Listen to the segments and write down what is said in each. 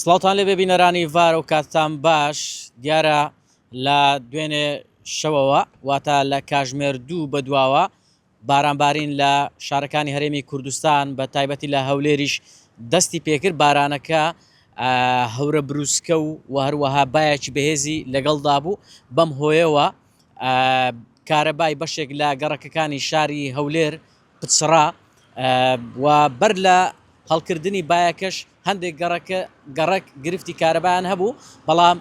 سڵاوتان لێ ببینەرانی ڤار و کاتتان باش دیارە لە دوێنێ شەوەوە واتە لە کاژمێر 2 بەدواوە بارانبارین لە شارەکانی هەرێمی کوردستان بە تایبەتی لە هەولێریش دەستی پێکرد بارانەکە هەورە بروسکە و هەروەها بایەکی بەهێزی لەگەڵدا بوو بەم هۆیەوە کارەبای بەشێک لە گەڕەکەکانی شاری هەولێر پچڕا و بەر لە هەڵکردنی بایەکەش هەندێک گەڕک گرفتی کارەبایان هەبوو بەڵام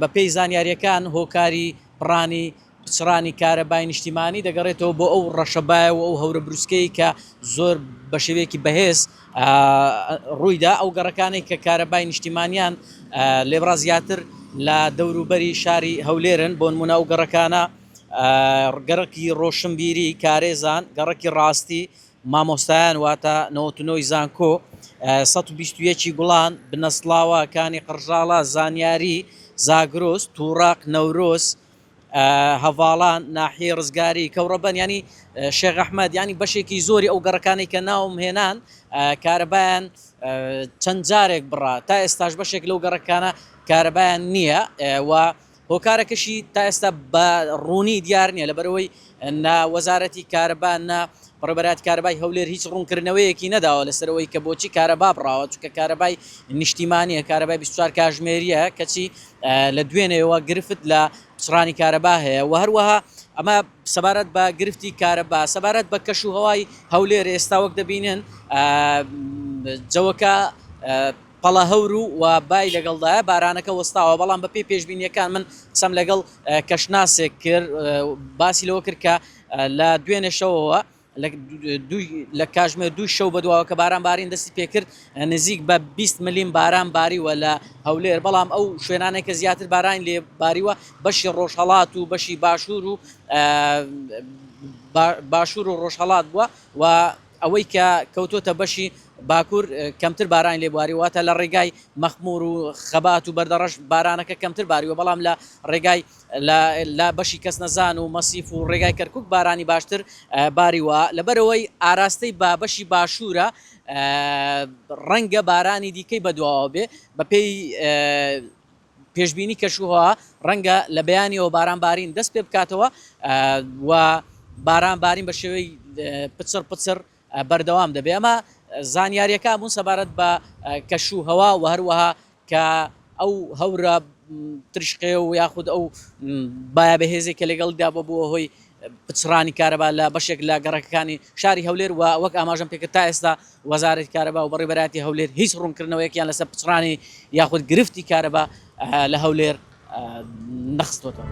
بە پێی زانیاریەکان هۆکاری پڕانی پچڕانی کارەبای نیشتیمانی دەگەڕێتەوە بۆ ئەو ڕەشەبایە و ئەو هەورە بروسکەی کە زۆر بە شێوەیەکی بەهێز ڕوویدا ئەو گەڕەکانی کە کارەبای نیشتیمانیان لێبڕا زیاتر لە دەوروبەری شاری هەولێرن بۆ نمونە ئەو گەڕەکانە گەڕکی ڕۆشنبیری کارێزان گەڕکی ڕاستی مامۆستایان واتە 99 زانکۆ 121 گوڵان بنەسڵاوەکانی قڕژاڵە زانیاری زاگرۆس تووڕاق نەورۆز هەڤاڵان ناحیە ڕزگاری کەوڕەبەن ینی شێخ ئەحمەد ینی بەشێکی زۆری ئەو گەڕەکانی کە ناوم هێنان کارەبایان چەند جارێک بڕا تا ئێستاش بەشێک لەو گەڕەکانە کارەبایان نییە و هۆکارەکەشی تا ئێستا بە ڕوونی دیار نییە لەبەرەوەی وەزارەتی کارەبان ڕێبەرات کارەبای هەولێر هیچ ڕوونکردنەوەیەکی نەداوە لەسەرەوەی کە بۆچی کارەبا بڕاوە چونکە کارەبای نیشتیمانیە کارەبای 24 کاژمێریە کەچی لە دوێنێەوە گرفت لە پچڕانی کارەبا هەیە و هەروەها ئەمە سەبارەت بە گرفتی کارەبا سەبارەت بە کەش و هەوای هەولێر ئێستا وەک دەبینن جەوەکە پەڵە هەور و بای لەگەڵدایە بارانەکە وەستاوە بەڵام بە پێی پێشبینیەکان من قسەم لەگەڵ کەشناسێک کرد باسی لەوە کرد کە لە دوێنێ شەوەوە لە کاژمێر 2 شەو بەدواوە کە باران دەستی پێکرد نزیک بە 20 ملیم باران باریوە لە هەولێر بەڵام ئەو شوێنانێک کە زیاتر باران لێ باریوە بەشی ڕۆژهەڵات و بەشی باشوور و ڕۆژهەڵات بووە و ئەوەی کە کەوتۆتە بەشی باکوور کەمتر باران لێ باریواتە لە ڕێگای مەخمور و خەبات و بەردەڕەش بارانەکە کەمتر باریوە بەڵام لە ڕێگای لە بەشی کەس نەزان و مەسیف و ڕێگای کەرکک بارانی باشتر باریوە لەبەرەوەی ئاراستەی با بەشی باشوورە ڕەنگە بارانی دیکەی بەدواوە بێ بە پێی پێشببینی کەشوها ڕەنگە لە بەیانیەوە بارانبارین دەست پێ بکاتەوە و بارانبارین بە شێوەی پچر بەردەوام دەبێ ئەمە زانیاریەکە بوون سەبارەت بە کەشوو هەوا و هەروەها کە ئەو هەورە ترشقێ و یاخود ئەو باە بەهێزێک کە لەگەڵدا بۆ هۆی پچڕانی کارەبا لە بەشێک لە گەڕەکەەکانی شاری هەولێر و وەک ئاماژەم پێکرد تا ئێستا وەزارەتی کارەبا و بەڕێبەراتی هەولێر هیچ ڕوونکردنەوەیەکیان لەسەر پچڕانی یاخود گرفتی کارەبا لە هەولێر نەخستوەتەوە.